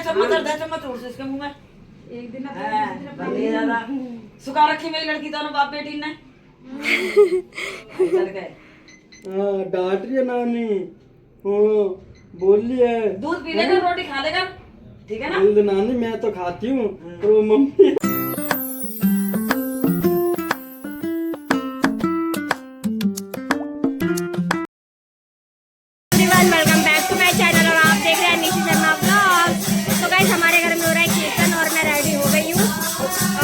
चम्मच उड़ से इसके मुंह में एक दिन ना सुखा रखी मेरी लड़की दोनों बाप बेटी ने चल गए। डांट रही है नानी। बोल रही है दूध पी लेगा रोटी खा लेगा ठीक है ना। बोल दे नानी मैं तो खाती हूँ तो mummy welcome back to my channel और आप देख रहे हैं निशी शर्मा ब्लॉग। तो गाइस हमारे घर में हो रहा है कीर्तन और मैं रेडी हो गई हूँ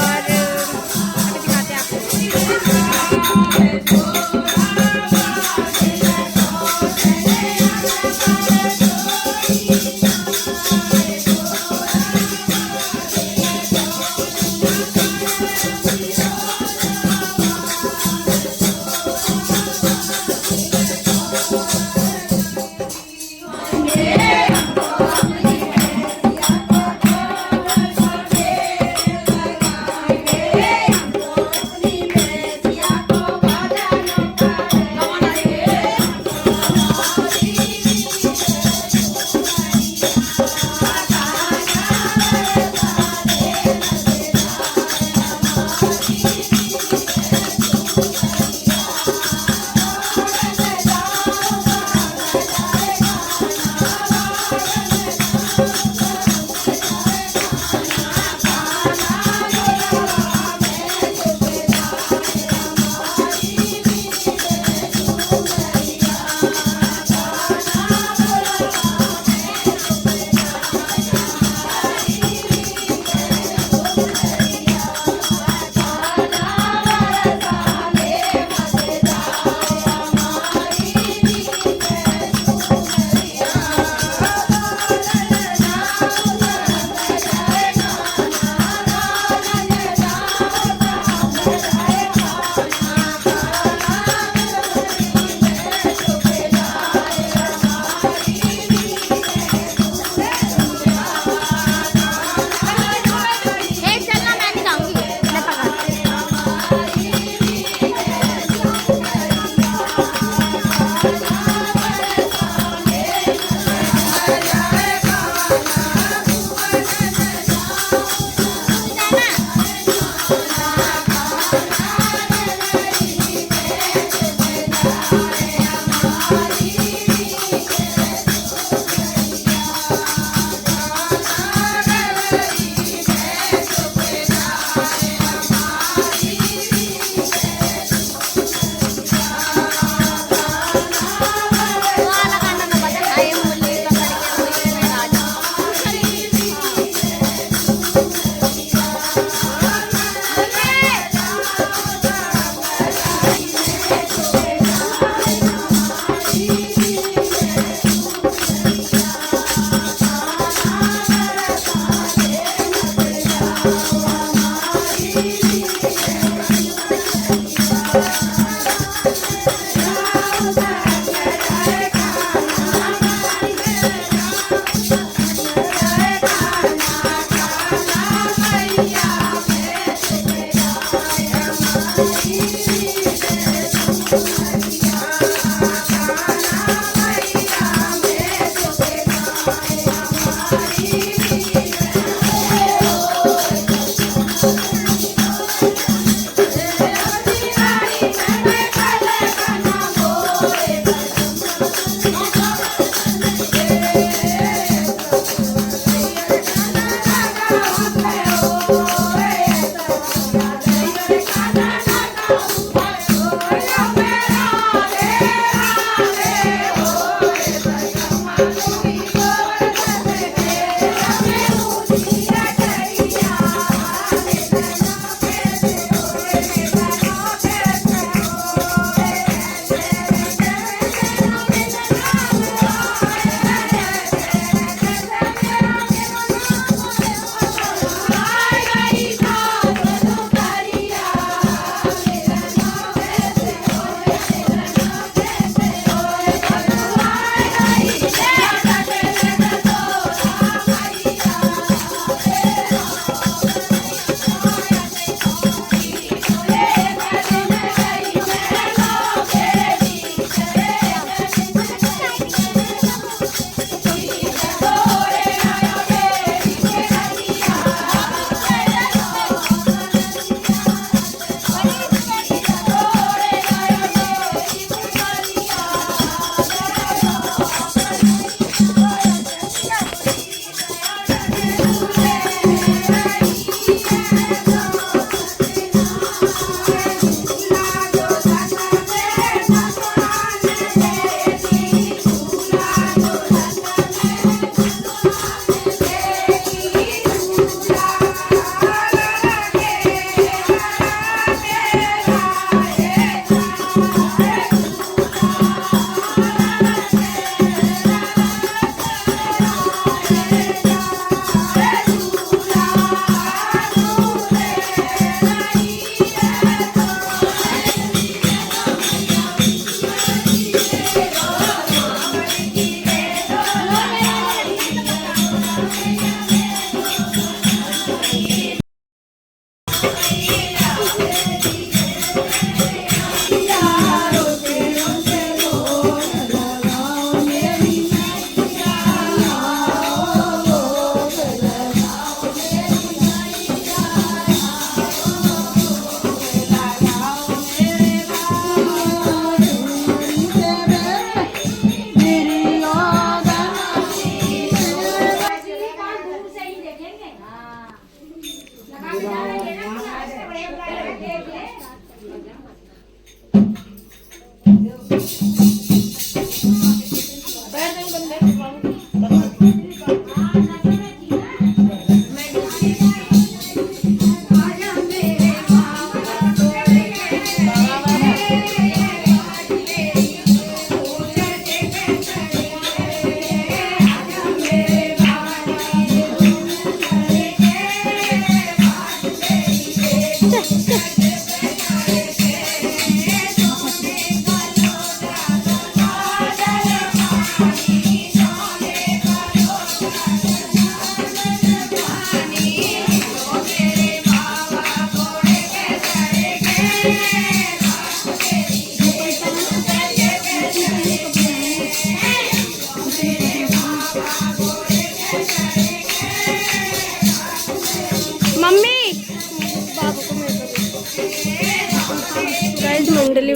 और अभी दिखाते हैं आपको।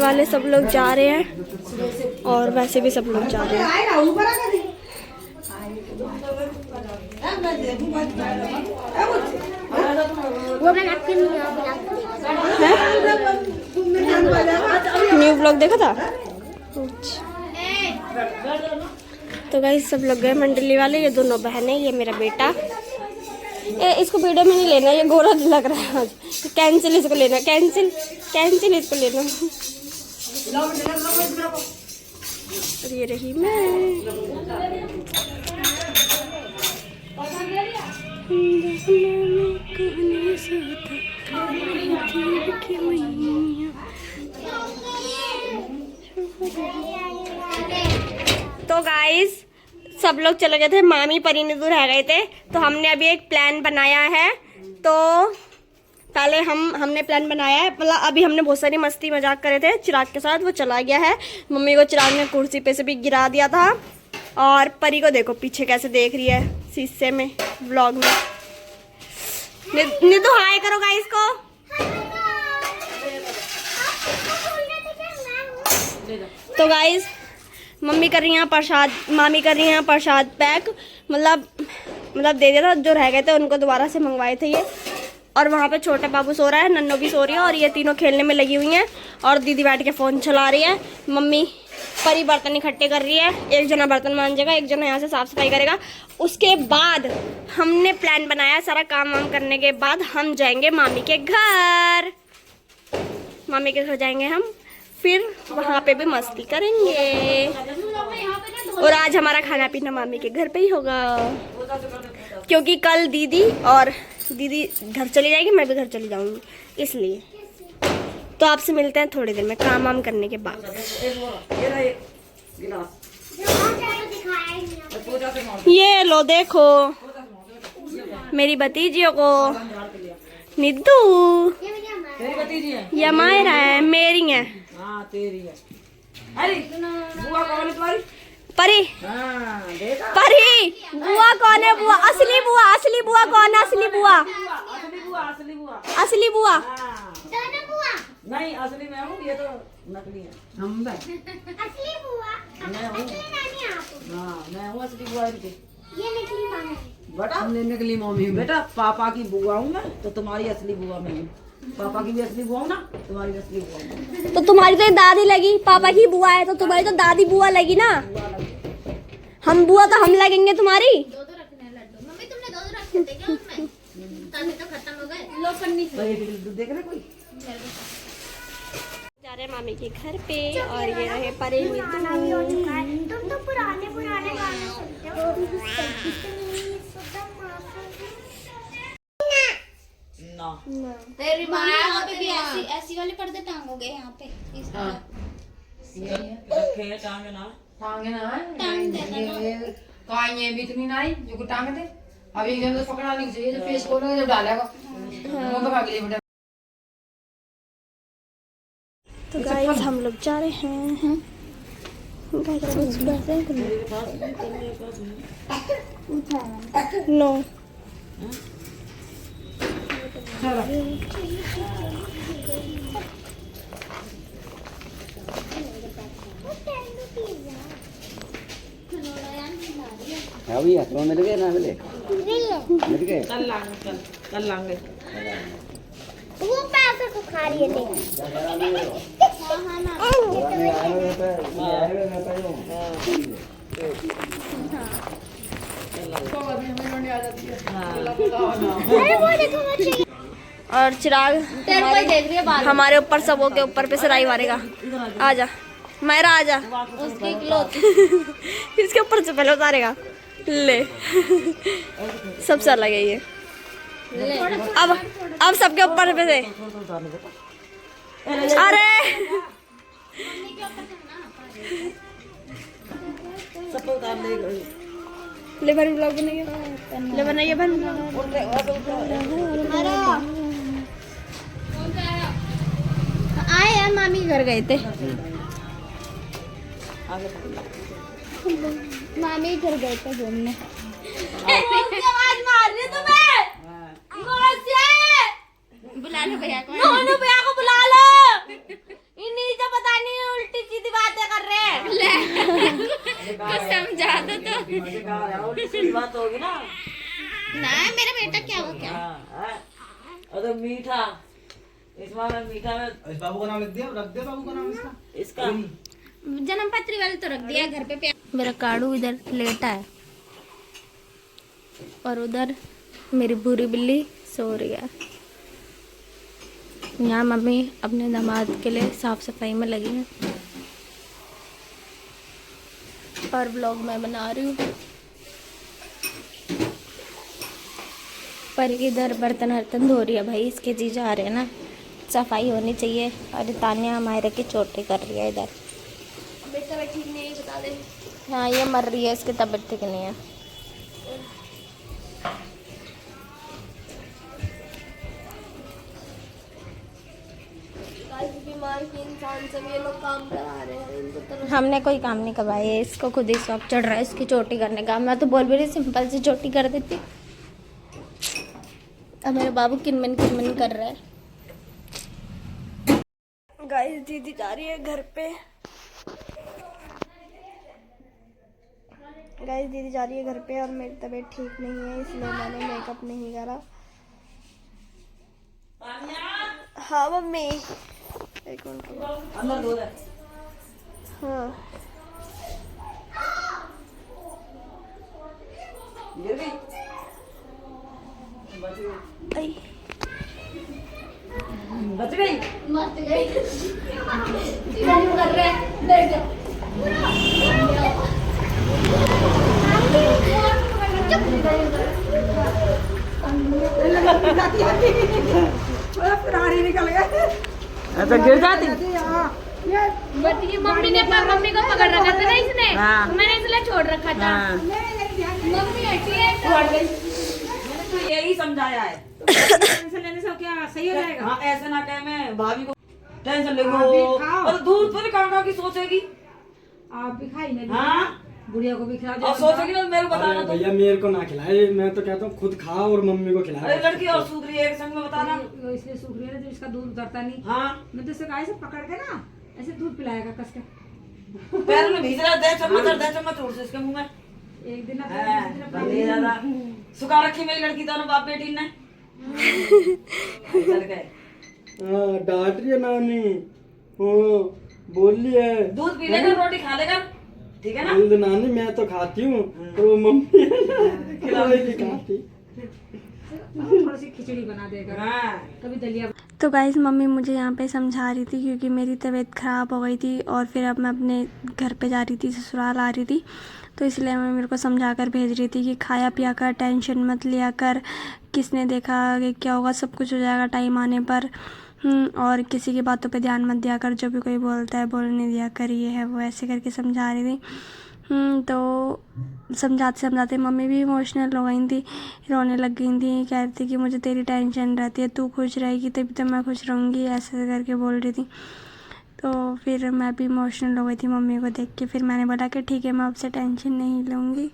वाले सब लोग जा रहे हैं और वैसे भी सब लोग जा रहे हैं। न्यू ब्लॉग देखा था। तो गाइस सब लोग गए मंडली वाले, ये दोनों बहनें, ये मेरा बेटा। इसको वीडियो में नहीं लेना, ये गोरा लग रहा है आज। कैंसिल इसको लेना, कैंसिल कैंसिल इसको लेना। और ये रही मैं। तो गाइस सब लोग चले गए थे, मामी परी नीतू रह गए थे। तो हमने अभी एक प्लान बनाया है। तो पहले हमने प्लान बनाया है, मतलब अभी हमने बहुत सारी मस्ती मजाक करे थे चिराग के साथ, वो चला गया है। मम्मी को चिराग ने कुर्सी पे से भी गिरा दिया था। और परी को देखो पीछे कैसे देख रही है शीशे में व्लॉग में। नीतू हाय करो गाइस को। तो गाइस मम्मी कर रही हैं प्रसाद, मामी कर रही हैं प्रसाद पैक, मतलब दे दिया था, जो रह गए थे उनको दोबारा से मंगवाए थे ये। और वहाँ पे छोटा बाबू सो रहा है, नन्नो भी सो रही है और ये तीनों खेलने में लगी हुई हैं। और दीदी बैठ के फ़ोन चला रही है। मम्मी परी बर्तन इकट्ठे कर रही है, एक जना बर्तन मांजेगा, एक जना यहाँ से साफ सफाई करेगा। उसके बाद हमने प्लान बनाया, सारा काम वाम करने के बाद हम जाएंगे मामी के घर। मामी के घर जाएंगे हम, फिर वहाँ पे भी मस्ती करेंगे। और आज हमारा खाना पीना मामी के घर पे ही होगा, क्योंकि कल दीदी घर चली जाएगी, मैं भी घर चली जाऊंगी, इसलिए। तो आपसे मिलते हैं थोड़ी देर में काम वाम करने के बाद। ये लो देखो मेरी भतीजियों को, निद्दू ये मायरा है, मेरी है। हाँ तेरी है। अरे बुआ कौन है तुम्हारी? परी। हाँ, देखा? परी बुआ कौन है? बुआ असली बुआ, असली बुआ कौन है? असली बुआ, असली बुआ, असली बुआ, असली बुआ। हाँ। नहीं असली मैं हूँ, ये तो नकली है। हम असली बुआ, मैं हूँ। हाँ मैं हूँ असली बुआ इनकी। ये नकली मामी बेटा, नकली मम्मी हूँ बेटा। पापा की बुआ हूँ मैं, तो तुम्हारी असली बुआ मैं हूँ। पापा की भी असली बुआ हूँ ना, तुम्हारी असली बुआ हूँ। तो तुम्हारी तो दादी लगी, पापा की बुआ है तो तुम्हारी तो दादी बुआ लगी ना। हम बुआ तो हम लगेंगे तुम्हारी। दो रखने हैं लड्डू। मम्मी तुमने दो रखे थे क्या उसमें? ताकि तो खत्म हो गए। लो पन्नी से देख रहे कोई? जा रहे मामी के घर पे और ये रहे परी नीतू। तुम तो पुराने गाने सुनते हो। ना तेरी माँ यहाँ पे भी ऐसी वाले पर्दे टांगोगे यहाँ पे। रखे हैं टांगे ना, टांग देना काई भी इतनी नहीं जो टांग दे। अब एकदम तो पकड़ा नहीं चाहिए, जब फेस खोलोगे जब डालेगा मुंह पे भाग ले बेटा। तो गाइस हम लोग जा रहे हैं। नो अभी तो मिल गए ना, मिल गए। कल लांगे। वो पैसे को खा रही है। और चिराग हमारे ऊपर, सबों के ऊपर पे सराई मारेगा। आजा मायरा आजा, उसकी क्लोथ इसके ऊपर से पहले उतारेगा। ले सबसे अलग है ये। अब सबके ऊपर पे से। अरे सब उतार ले। ले बन ब्लॉग बनाइए, ले बनाइए बन। आए यार मामी घर गए थे, मामी घर गए थे घूमने। आवाज मार रही तुम्हें, बुला लो भैया को, भैया को बुला लो। नीचे बता है मेरा बेटा, क्या हो क्या? और तो मीठा, इस बार मीठा में इस बाबू का नाम लिख दिया, रख दे बाबू का नाम इसका। इसका जन्म पत्री वाले तो रख दिया घर पे। मेरा काड़ू इधर लेटा है और उधर मेरी बुरी बिल्ली सो रही है। यहाँ मम्मी अपने दामाद के लिए साफ सफाई में लगी है और व्लॉग मैं बना रही हूँ। पर इधर बर्तन हर्तन धो रही है भाई, इसके जीजा आ रहे हैं ना, सफाई होनी चाहिए। और तानिया हमारे की चोटी कर रही है इधर। तबीयत ठीक नहीं है, बता दे। हाँ ये मर रही है, इसकी तबीयत ठीक नहीं है। बीमार की इंसान से ये लोग काम करा रहे हैं इनको तो। हमने कोई काम नहीं करवाया है, इसको खुद ही शौक चढ़ रहा है इसकी चोटी करने का। मैं तो बोल भी रही सिंपल सी चोटी कर देती। अब मेरे बाबू किनमन कर रहा है। गाइस दीदी जा रही है घर पे। गाइस दीदी जा रही है घर पे और मेरी तबीयत ठीक नहीं है, इसलिए मैंने मेकअप नहीं करा। हाँ मम्मी, एक मिनट रुको। अंदर दो है। हाँ गिर गई, आई बच गई। मत गई कर रहे हैं, देख ऐसा गिर जाती। बट ये मम्मी को पकड़ रखा था ना इसने। हाँ। मैंने इसलिए छोड़ रखा था। हाँ। मम्मी हटी है मैंने तो यही समझाया है। टेंशन लेने से क्या सही हो जाएगा? हाँ ऐसे ना कहे मैं भाभी को टेंशन ले और दूध पर काका की सोचेगी। आप भी खाई नहीं। हाँ बुढ़िया को भी खिला दो। और सोचेगी ना मेरे को बताना तो। भैया मेरे को ना खिलाए, मैं तो कहता हूँ खुद खा और मम्मी को खिलाए। अरे लड़की और सूख रही है, एक संग में बताना। इसलिए सूख रही है, तो इसका दूध उतरता नहीं। हाँ मैं तो इसे कहा ऐसे पकड़ के ना ऐसे दूध पिलाएगा कस के। पैर में भीज रहा, दे चम्मच उड़ से इसके मुंह में। एक दिन भले ज्यादा सुखा रखी मेरी लड़की, दोनों बाप बेटी ने। चल गए। हाँ डांट रही है नानी, हाँ बोल रही है दूध पी लेगा, रोटी खा लेगा, ठीक है ना? बोल दे नानी मैं तो खाती हूँ, पर वो मम्मी खिलाने की खाती। थोड़ी सी खिचड़ी बना देगा, हाँ कभी दलिया। तो गाइस मम्मी मुझे यहाँ पे समझा रही थी क्योंकि मेरी तबीयत ख़राब हो गई थी और फिर अब मैं अपने घर पे जा रही थी, ससुराल आ रही थी, तो इसलिए मैं मेरे को समझा कर भेज रही थी कि खाया पिया कर, टेंशन मत लिया कर, किसने देखा कि क्या होगा, सब कुछ हो जाएगा टाइम आने पर। और किसी की बातों पे ध्यान मत दिया कर, जो भी कोई बोलता है बोलने दिया कर, ये है वो, ऐसे करके समझा रही थी। तो समझाते समझाते मम्मी भी इमोशनल हो गई थी, रोने लग गई थी, कह रही थी कि मुझे तेरी टेंशन रहती है, तू खुश रहेगी तभी तो मैं खुश रहूँगी, ऐसे करके बोल रही थी। तो फिर मैं भी इमोशनल हो गई थी मम्मी को देख के। फिर मैंने बोला कि ठीक है मैं आपसे टेंशन नहीं लूँगी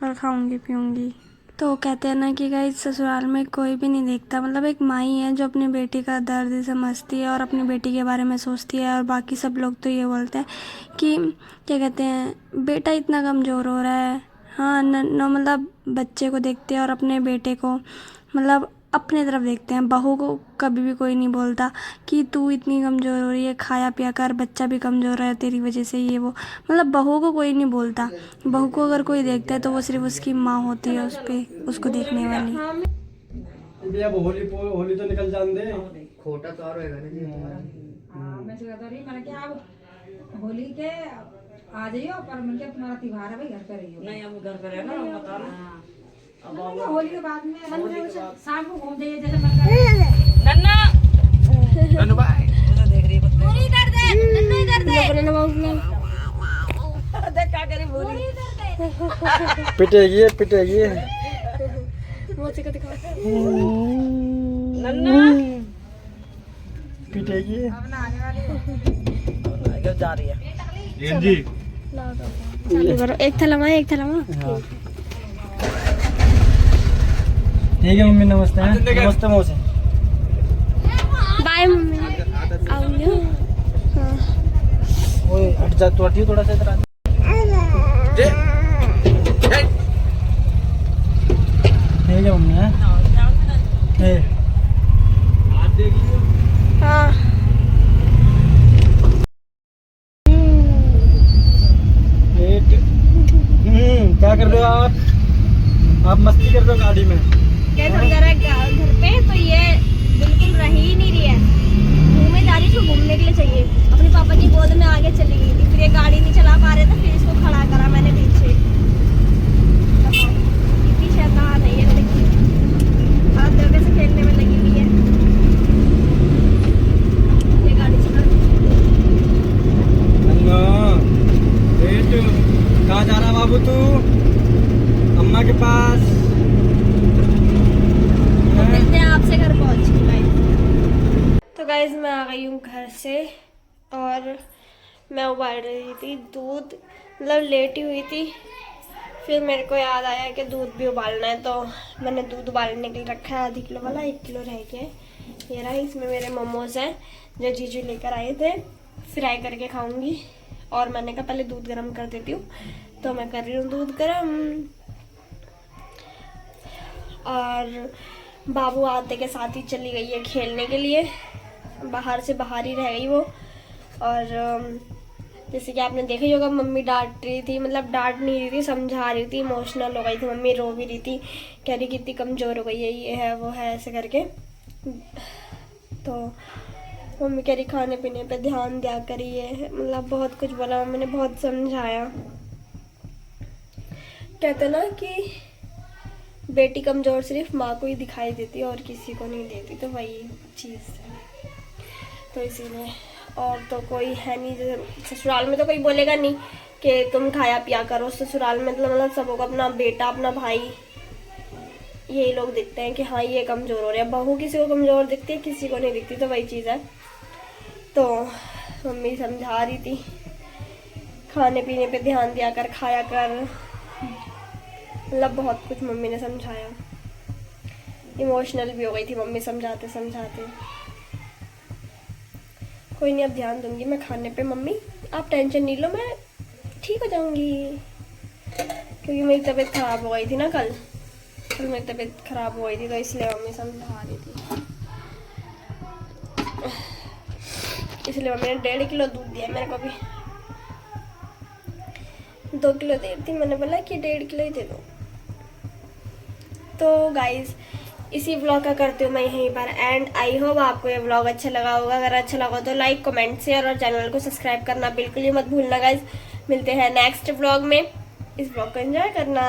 और खाऊँगी पीऊँगी। तो कहते हैं ना कि गाइस ससुराल में कोई भी नहीं देखता, मतलब एक माँ ही है जो अपनी बेटी का दर्द समझती है और अपनी बेटी के बारे में सोचती है। और बाकी सब लोग तो ये बोलते हैं कि क्या कहते हैं बेटा इतना कमज़ोर हो रहा है। हाँ न मतलब बच्चे को देखते हैं और अपने बेटे को मतलब अपने तरफ देखते हैं। बहू को कभी भी कोई नहीं बोलता कि तू इतनी कमज़ोर हो रही है, खाया पिया कर, बच्चा भी कमज़ोर है तेरी वजह से, ये वो, मतलब बहू को कोई नहीं बोलता। बहू को अगर कोई देखता है तो वो सिर्फ उसकी माँ होती है, उसको देखने वाली। अब होली तो निकल जान दे। खोटा तो और होएगा हाँ मैं कहता रही मैंने क्या अब होली के आ जाइयो, पर मैंने क्या तुम्हारा त्योहार है भाई घर पे रहियो। नहीं हम घर पे रहना बता ना। अब होली के बाद में शाम को घूम जाइए जैसे मन करे। नन्ना नन्नू भाई देख रही है कुत्ते। पूरी इधर दे, नन्नू इधर दे। देख क्या करी बोली। पिटेगी नन्ना पिटेगी। अब जा रही है जी। चालू करो, एक थैला माँ, एक थैला माँ। ठीक है मम्मी, नमस्ते। नमस्ते मौसी। बाय मम्मी, आऊँगी। ओए हट जा, तू हटियो थोड़ा सा इधर। ले जाओ मम्मी हैं हाथ देख लियो हाँ क्या कर रहे हो आप मस्ती कर रहे हो गाड़ी में क्या तुम घर पे तो ये बिल्कुल रही ही नहीं रही है, घूमे जा रही, इसको घूमने के लिए चाहिए। अपने पापा की गोद में आगे चली गई थी, फिर ये गाड़ी नहीं चला पा रहे थे, फिर इसको खड़ा करा मैंने पीछे। इतनी शैतान है ये, देखिए हाथ धोखे से खेलने में लगी हुई है। ये गाड़ी चला कहाँ जा रहा बाबू तू? अम्मा के पास। मिलते हैं आपसे घर पहुँच के गाइस। तो गाइस मैं आ गई हूँ घर से और मैं उबाल रही थी दूध, मतलब लेटी हुई थी। फिर मेरे को याद आया कि दूध भी उबालना है, तो मैंने दूध उबालने के लिए रखा है आधी किलो वाला, 1 किलो रह गया। ये रहा, इसमें मेरे मोमोज़ हैं जो जीजू लेकर आए थे, फ्राई करके खाऊंगी। और मैंने कहा पहले दूध गर्म कर देती हूँ, तो मैं कर रही हूँ दूध गर्म। और बाबू आते के साथ ही चली गई है खेलने के लिए, बाहर से बाहर ही रह गई वो। और जैसे कि आपने देखा ही होगा, मम्मी डांट रही थी, मतलब डांट नहीं रही थी, समझा रही थी, इमोशनल हो गई थी मम्मी, रो भी रही थी, कह रही कितनी कमज़ोर हो गई है, ये है वो है ऐसे करके। तो मम्मी कह रही खाने पीने पे ध्यान दिया करिए, मतलब बहुत कुछ बोला मम्मी ने, बहुत समझाया। कहते ना कि बेटी कमज़ोर सिर्फ माँ को ही दिखाई देती है और किसी को नहीं देती, तो वही चीज़ है। तो इसीलिए और तो कोई है नहीं, जैसे ससुराल में तो कोई बोलेगा नहीं कि तुम खाया पिया करो। ससुराल में मतलब सबको अपना बेटा अपना भाई यही लोग दिखते हैं कि हाँ ये कमज़ोर हो रहा है। बहू किसी को कमज़ोर दिखती है, किसी को नहीं दिखती, तो वही चीज़ है। तो मम्मी समझा रही थी खाने पीने पे ध्यान दिया कर, खाया कर, मतलब बहुत कुछ मम्मी ने समझाया। इमोशनल भी हो गई थी मम्मी समझाते समझाते। कोई नहीं, अब ध्यान दूंगी मैं खाने पे। मम्मी आप टेंशन नहीं लो, मैं ठीक हो जाऊंगी, क्योंकि मेरी तबीयत ख़राब हो गई थी ना कल मेरी तबीयत ख़राब हो गई थी, तो इसलिए मम्मी समझा रही थी। इसलिए मम्मी ने 1.5 किलो दूध दिया मेरे को भी। 2 किलो दे दी, मैंने बोला कि 1.5 किलो ही दे दो। तो गाइज़ इसी व्लॉग का करती हूँ मैं यहीं पर एंड। आई होप आपको ये व्लॉग अच्छा लगा होगा। अगर अच्छा लगा तो लाइक कमेंट शेयर और चैनल को सब्सक्राइब करना बिल्कुल ही मत भूलना गाइज़। मिलते हैं नेक्स्ट व्लॉग में, इस व्लॉग को एंजॉय करना।